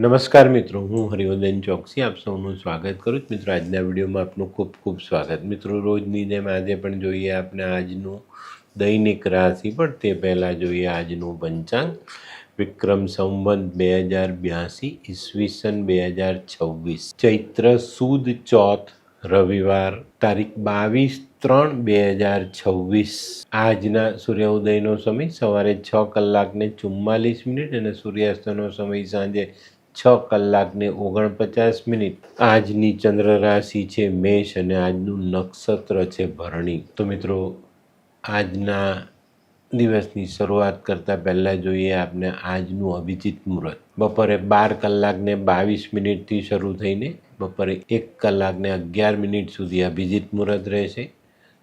નમસ્કાર મિત્રો, હું હરિવર્ધન ચોકસી આપ સૌનું સ્વાગત કરું છું. મિત્રો, આજના વિડીયોમાં આપનું ખૂબ ખૂબ સ્વાગત. મિત્રો, રોજની જેમ આજે પણ જોઈએ આપણે આજનું દૈનિક રાશિ, પણ તે પહેલાં જોઈએ આજનું પંચાંગ. વિક્રમ સંવત 2082 ઈસવીસન 2026 ચૈત્ર સુદ ચોથ રવિવાર તારીખ 22/3/2026. આજના સૂર્યોદયનો સમય સવારે 6:44 અને સૂર્યાસ્તનો સમય સાંજે 6:49. આજની ચંદ્ર રાશિ છે મેષ અને આજનું નક્ષત્ર છે ભરણી. તો મિત્રો, આજના દિવસની શરૂઆત કરતાં પહેલાં જોઈએ આપણે આજનું અભિજીત મુહૂર્ત. બપોરે 12:22 શરૂ થઈને બપોરે 1:11 સુધી અભિજીત મુહૂર્ત રહેશે.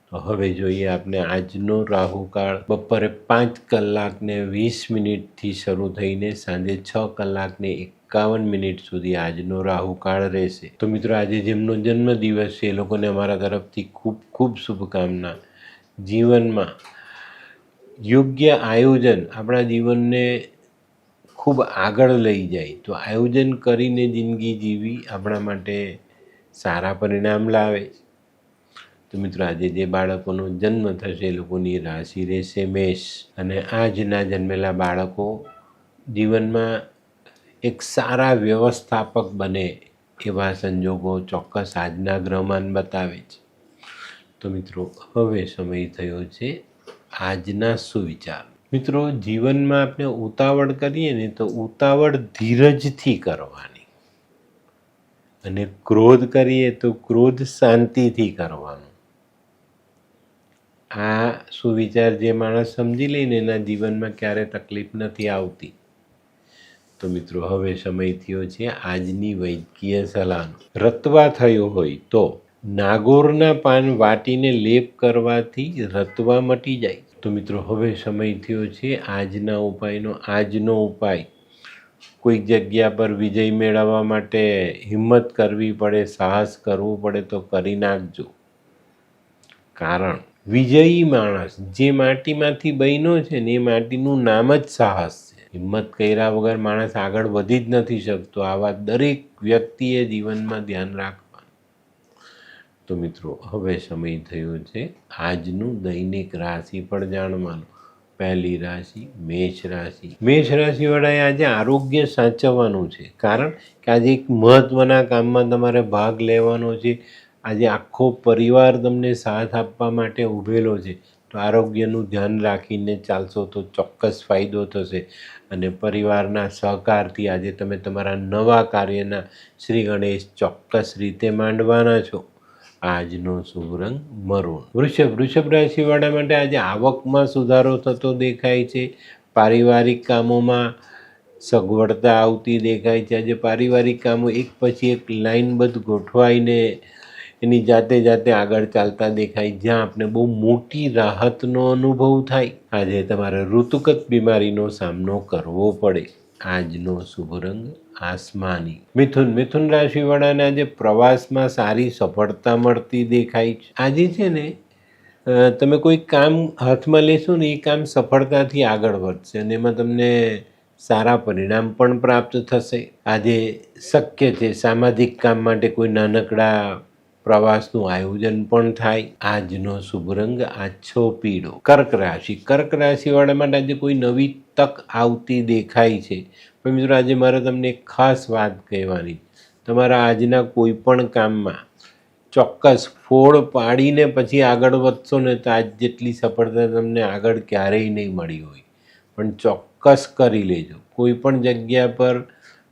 તો હવે જોઈએ આપણે આજનો રાહુકાળ બપોરે 5:20 શરૂ થઈને સાંજે 6:51 સુધી આજનો રાહુકાળ રહેશે. તો મિત્રો, આજે જેમનો જન્મદિવસ છે એ લોકોને અમારા તરફથી ખૂબ ખૂબ શુભકામના. જીવનમાં યોગ્ય આયોજન આપણા જીવનને ખૂબ આગળ લઈ જાય. તો આયોજન કરીને જિંદગી જીવી આપણા માટે સારા પરિણામ લાવે. તો મિત્રો, આજે જે બાળકોનો જન્મ થશે એ લોકોની રાશિ રહેશે મેષ. અને આજના જન્મેલા બાળકો જીવનમાં એક સારા વ્યવસ્થાપક બને એવા સંજોગો ચોક્કસ આજના ગ્રહમાન બતાવે છે. તો મિત્રો, હવે સમય થયો છે આજના સુવિચાર. મિત્રો, જીવનમાં આપણે ઉતાવળ કરીએ ને તો ઉતાવળ ધીરજથી કરવાની, અને ક્રોધ કરીએ તો ક્રોધ શાંતિથી કરવાનો. આ સુવિચાર જે માણસ સમજી લઈને એના જીવનમાં ક્યારે તકલીફ નથી આવતી. તો મિત્રો, હવે સમય થયો છે આજની વૈદ્યકીય સલાહનો. રતવા થયો હોય તો નાગોરના પાન વાટીને લેપ કરવાથી રતવા મટી જાય. તો મિત્રો, હવે સમય થયો છે આજના ઉપાયનો. આજનો ઉપાય કોઈક જગ્યા પર વિજય મેળવવા માટે હિંમત કરવી પડે, સાહસ કરવું પડે તો કરી નાખજો. કારણ વિજયી માણસ જે માટીમાંથી બન્યો છે ને એ માટીનું નામ જ સાહસ છે. હિંમત કર્યા વગર માણસ આગળ વધી જ નથી શકતો. આવા દરેક વ્યક્તિએ જીવનમાં ધ્યાન રાખવાનું. તો મિત્રો, હવે સમય થયો છે આજનું દૈનિક રાશિ પણ જાણવાનું. પહેલી રાશિ મેષ રાશિ. મેષ રાશિવાળાએ આજે આરોગ્ય સાચવવાનું છે. કારણ કે આજે એક મહત્વના કામમાં તમારે ભાગ લેવાનો છે. આજે આખો પરિવાર તમને સાથ આપવા માટે ઊભેલો છે. તો આરોગ્યનું ધ્યાન રાખીને ચાલશો તો ચોક્કસ ફાયદો થશે. અને પરિવારના સહકારથી આજે તમે તમારા નવા કાર્યના શ્રી ગણેશ ચોક્કસ રીતે માંડવાના છો. આજનો શુભ રંગ મરૂન. વૃષભ રાશિવાળા માટે આજે આવકમાં સુધારો થતો દેખાય છે. પારિવારિક કામોમાં સગવડતા આવતી દેખાય છે. આજે પારિવારિક કામો એક પછી એક લાઇનબદ્ધ ગોઠવાઈને એની જાતે આગળ ચાલતા દેખાય, જ્યાં આપણે બહુ મોટી રાહતનો અનુભવ થાય. આજે તમારે ઋતુગત બીમારીનો સામનો કરવો પડે. આજનો શુભ રંગ આસમાની. મિથુન રાશિવાળાને આજે પ્રવાસમાં સારી સફળતા મળતી દેખાય છે. આજે છે ને તમે કોઈ કામ હાથમાં લેશો ને એ કામ સફળતાથી આગળ વધશે અને એમાં તમને સારા પરિણામ પણ પ્રાપ્ત થશે. આજે શક્ય છે સામાજિક કામ માટે કોઈ નાનકડા પ્રવાસનું આયોજન પણ થાય. આજનો શુભ રંગ આછો પીળો. કર્ક રાશિવાળા માટે આજે કોઈ નવી તક આવતી દેખાય છે. પણ મિત્રો, આજે મારે તમને એક ખાસ વાત કહેવાની. તમારા આજના કોઈ પણ કામમાં ચોક્કસ ફોડ પાડીને પછી આગળ વધશો ને તો આજ જેટલી સફળતા તમને આગળ ક્યારેય નહીં મળી હોય. પણ ચોક્કસ કરી લેજો. કોઈ પણ જગ્યા પર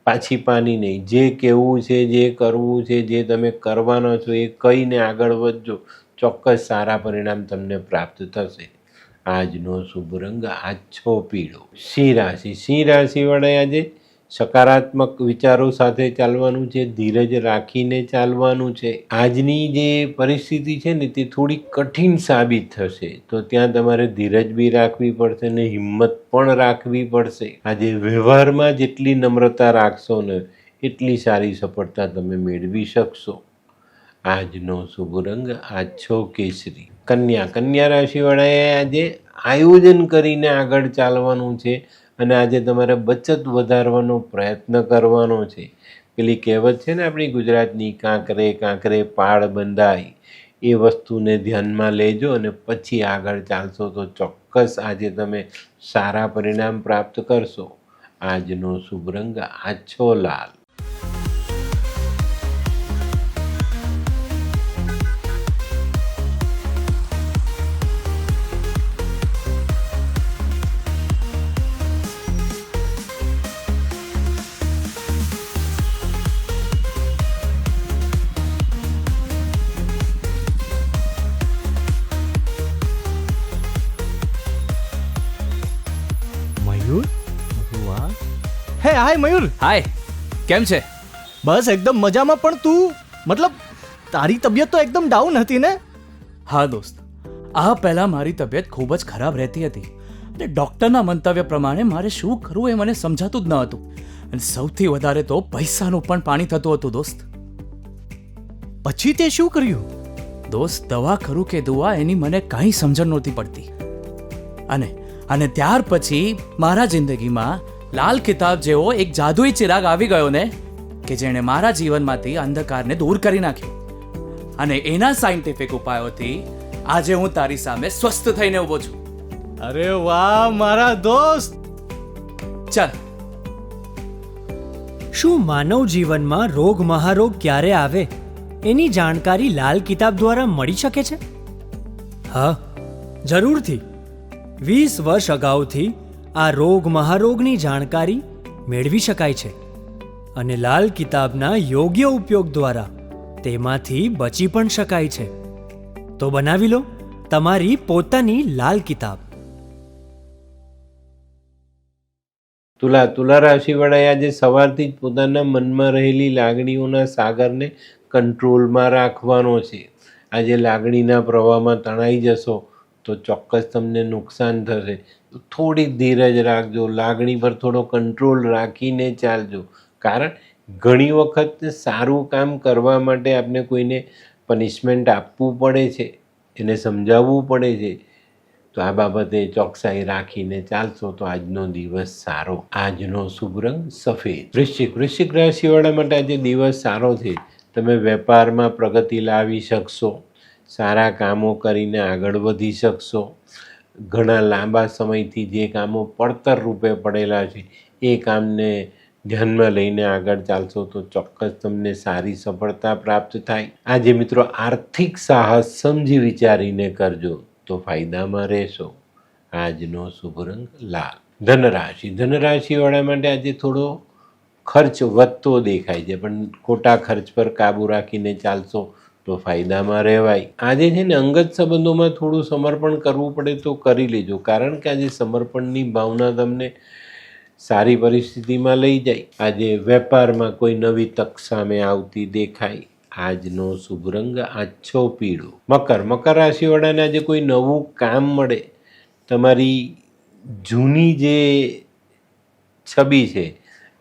પાછી પાની નહીં. જે કહેવું છે, જે કરવું છે, જે તમે કરવાનો છો એ કહીને આગળ વધજો. ચોક્કસ સારા પરિણામ તમને પ્રાપ્ત થશે. આજનો શુભ રંગ આછો પીળો. સિંહ રાશિવાળાએ આજે સકારાત્મક વિચારો સાથે ચાલવાનું છે. ધીરજ રાખીને ચાલવાનું છે. આજની જે પરિસ્થિતિ છે ને તે થોડી કઠિન સાબિત થશે. તો ત્યાં તમારે ધીરજ બી રાખવી પડશે ને હિંમત પણ રાખવી પડશે. આજે વ્યવહારમાં જેટલી નમ્રતા રાખશો ને એટલી સારી સફળતા તમે મેળવી શકશો. આજનો શુભ રંગ આછો કેસરી. કન્યા રાશિવાળાએ આજે આયોજન કરીને આગળ ચાલવાનું છે. અને આજે તમારે બચત વધારવાનો પ્રયત્ન કરવાનો છે. પેલી કહેવત છે ને આપણી ગુજરાતની, કાંકરે કાંકરે પાળ બંધાય, એ વસ્તુને ધ્યાનમાં લેજો અને પછી આગળ ચાલશો તો ચોક્કસ આજે તમે સારા પરિણામ પ્રાપ્ત કરશો. આજનો શુભ રંગ આછો લાલ. મયુર, વાહ. હે હાય મયુર. હાય, કેમ છે? બસ એકદમ મજામાં. પણ તું, મતલબ તારી તબિયત તો એકદમ ડાઉન હતી ને? હા દોસ્ત, આ પહેલાં મારી તબિયત ખૂબ જ ખરાબ રહેતી હતી અને ડૉક્ટરના મંતવ્ય પ્રમાણે મારે શું કરવું એ મને સમજાતું જ ન હતું. અને સૌથી વધારે તો પૈસાનું પણ પાણી થતું હતું દોસ્ત. પછી તે શું કર્યું? દોસ્ત, દવા ખરું કે દુઆ એની મને કાંઈ સમજણ નહોતી પડતી. અને ત્યાર પછી મારા જિંદગીમાં લાલ કિતાબ જેવો એક જાદુઈ ચિરાગ આવી ગયો ને, કે જેણે મારા જીવનમાંથી અંધકારને દૂર કરી નાખ્યો. અને એના સાયન્ટિફિક ઉપાયોથી આજે હું તારી સામે સ્વસ્થ થઈને ઊભો છું. અરે વાહ મારા દોસ્ત. ચાલ. શું માનવ જીવનમાં રોગ મહારોગ ક્યારે આવે એની જાણકારી લાલ કિતાબ દ્વારા મળી શકે છે? હા, જરૂરથી. 20 વર્ષ અગાઉથી આ રોગ મહારોગની જાણકારી મેળવી શકાય છે અને લાલ કિતાબના યોગ્ય ઉપયોગ દ્વારા તેમાંથી બચી પણ શકાય છે. તો બનાવી લો તમારી પોતાની લાલ કિતાબ. તુલા રાશિવાળાએ આજે સવારથી જ પોતાના મનમાં રહેલી લાગણીઓના સાગરને કંટ્રોલમાં રાખવાનો છે. આજે લાગણીના પ્રવાહમાં તણાઈ જશો તો ચોક્કસ તમને નુકસાન થશે. થોડી ધીરજ રાખજો, લાગણી પર થોડો કંટ્રોલ રાખીને ચાલજો. કારણ ઘણી વખત સારું કામ કરવા માટે આપણે કોઈને પનિશમેન્ટ આપવું પડે છે, એને સમજાવવું પડે છે. તો આ બાબતે ચોકસાઈ રાખીને ચાલશો તો આજનો દિવસ સારો. આજનો શુભ રંગ સફેદ. વૃશ્ચિક રાશિવાળા માટે આજે દિવસ સારો છે. તમે વેપારમાં પ્રગતિ લાવી શકશો, સારા કામો કરીને આગળ વધી શકશો. ઘણા લાંબા સમયથી જે કામો પડતર રૂપે પડેલા છે એ કામને ધ્યાનમાં લઈને આગળ ચાલશો તો ચોક્કસ તમને સારી સફળતા પ્રાપ્ત થાય. આજે મિત્રો આર્થિક સાહસ સમજી વિચારીને કરજો તો ફાયદામાં રહેશો. આજનો શુભ રંગ લાલ. ધનરાશિવાળા માટે આજે થોડો ખર્ચ વધતો દેખાય છે, પણ ખોટા ખર્ચ પર કાબૂ રાખીને ચાલશો તો ફાયદામાં રહેવાય. આજે છે ને અંગત સંબંધોમાં થોડું સમર્પણ કરવું પડે તો કરી લેજો, કારણ કે આજે સમર્પણની ભાવના તમને સારી પરિસ્થિતિમાં લઈ જાય. આજે વેપારમાં કોઈ નવી તક સામે આવતી દેખાય. આજનો શુભ રંગ આછો પીળો. મકર રાશિવાળાને આજે કોઈ નવું કામ મળે. તમારી જૂની જે છબી છે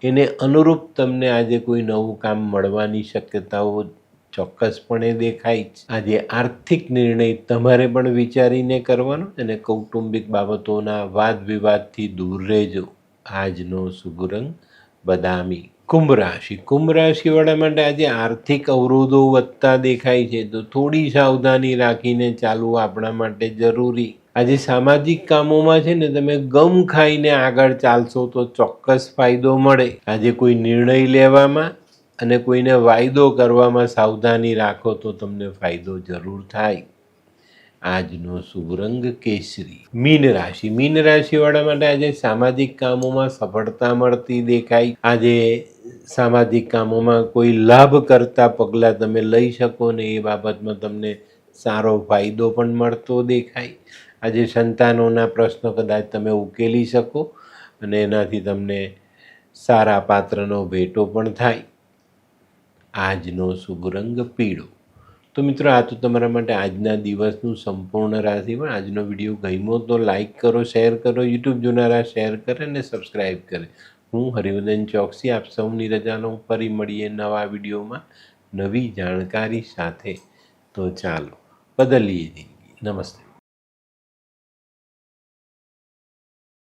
એને અનુરૂપ તમને આજે કોઈ નવું કામ મળવાની શક્યતાઓ ચોક્કસપણે દેખાય છે. આજે આર્થિક નિર્ણય તમારે પણ વિચારીને કરવાનો અને કૌટુંબિક બાબતોના વાદ વિવાદથી દૂર રહેજો. આજનો શુભ રંગ બદામી. કુંભ રાશિવાળા માટે આજે આર્થિક અવરોધો વધતા દેખાય છે, તો થોડી સાવધાની રાખીને ચાલવું આપણા માટે જરૂરી. આજે સામાજિક કામોમાં છે ને તમે ગમ ખાઈને આગળ ચાલશો તો ચોક્કસ ફાયદો મળે. આજે કોઈ નિર્ણય લેવામાં અને કોઈને વાયદો કરવામાં સાવધાની રાખો તો તમને ફાયદો જરૂર થાય. આજનો શુભ રંગ કેસરી. મીન રાશિવાળા માટે આજે સામાજિક કામોમાં સફળતા મળતી દેખાય. આજે સામાજિક કામોમાં કોઈ લાભ કરતા પગલાં તમે લઈ શકો ને એ બાબતમાં તમને સારો ફાયદો પણ મળતો દેખાય. આજે સંતાનોના પ્રશ્નો કદાચ તમે ઉકેલી શકો અને એનાથી તમને સારા પાત્રનો ભેટો પણ થાય. આજનો શુભ રંગ પીળો. તો મિત્રો આ તો તમારા માટે આજના દિવસનું સંપૂર્ણ રાશિફળ. આજનો વિડીયો ગમ્યો તો લાઈક કરો, શેર કરો, યુટ્યુબ જોનારા શેર કરે અને સબસ્ક્રાઈબ કરે. હું હરિવર્ધન ચોકસી આપ સૌની રજા લઉં. ફરી મળીએ નવા વિડીયોમાં નવી જાણકારી સાથે. તો ચાલો બદલીએ જિંદગી. નમસ્તે.